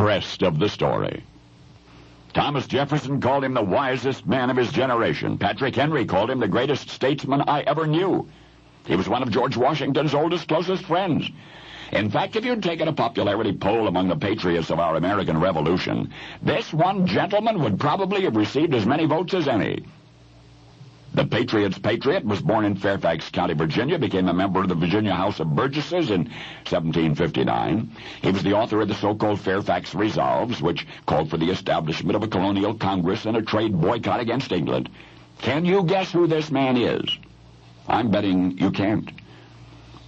Rest of the story. Thomas Jefferson called him the wisest man of his generation. Patrick Henry called him the greatest statesman I ever knew. He was one of George Washington's oldest, closest friends. In fact, if you'd taken a popularity poll among the patriots of our American Revolution, this one gentleman would probably have received as many votes as any. The Patriot's Patriot was born in Fairfax County, Virginia, became a member of the Virginia House of Burgesses in 1759. He was the author of the so-called Fairfax Resolves, which called for the establishment of a colonial congress and a trade boycott against England. Can you guess who this man is? I'm betting you can't.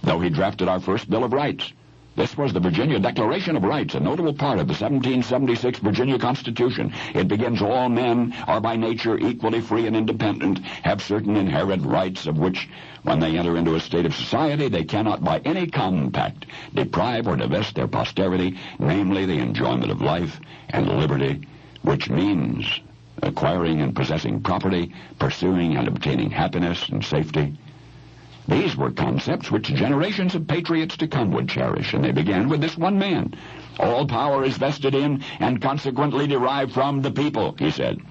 Though he drafted our first Bill of Rights. This was the Virginia Declaration of Rights, a notable part of the 1776 Virginia Constitution. It begins, all men are by nature equally free and independent, have certain inherent rights of which, when they enter into a state of society, they cannot by any compact deprive or divest their posterity, namely the enjoyment of life and liberty, which means acquiring and possessing property, pursuing and obtaining happiness and safety. These were concepts which generations of patriots to come would cherish, and they began with this one man. All power is vested in and consequently derived from the people, he said.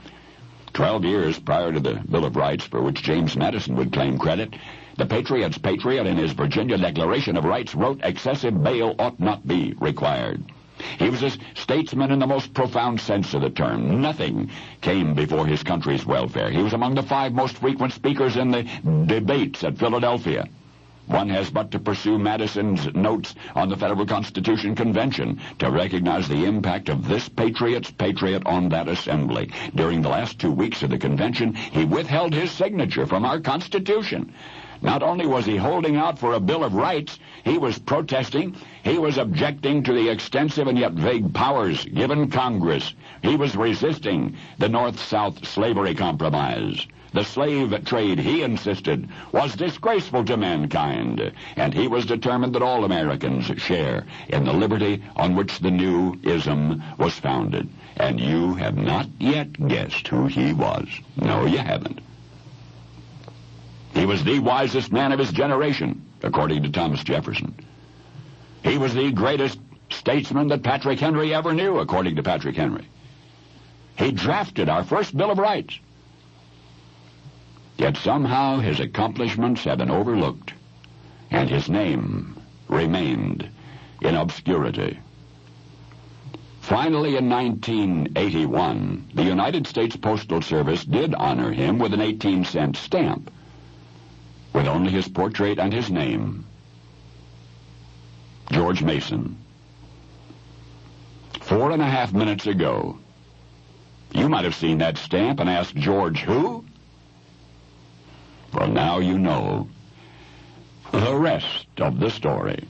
12 years prior to the Bill of Rights, for which James Madison would claim credit, the Patriot's Patriot in his Virginia Declaration of Rights wrote, excessive bail ought not be required. He was a statesman in the most profound sense of the term. Nothing came before his country's welfare. He was among the 5 most frequent speakers in the debates at Philadelphia. One has but to pursue Madison's notes on the Federal Constitution Convention to recognize the impact of this Patriot's Patriot on that assembly. During the last 2 weeks of the convention, he withheld his signature from our Constitution. Not only was he holding out for a Bill of Rights, he was protesting, he was objecting to the extensive and yet vague powers given Congress. He was resisting the North-South slavery compromise. The slave trade, he insisted, was disgraceful to mankind, and he was determined that all Americans share in the liberty on which the new ism was founded. And you have not yet guessed who he was. No, you haven't. He was the wisest man of his generation, according to Thomas Jefferson. He was the greatest statesman that Patrick Henry ever knew, according to Patrick Henry. He drafted our first Bill of Rights. Yet somehow his accomplishments have been overlooked, and his name remained in obscurity. Finally, in 1981, the United States Postal Service did honor him with an 18-cent stamp, with only his portrait and his name, George Mason. 4.5 minutes ago, you might have seen that stamp and asked, George who? Well, now you know the rest of the story.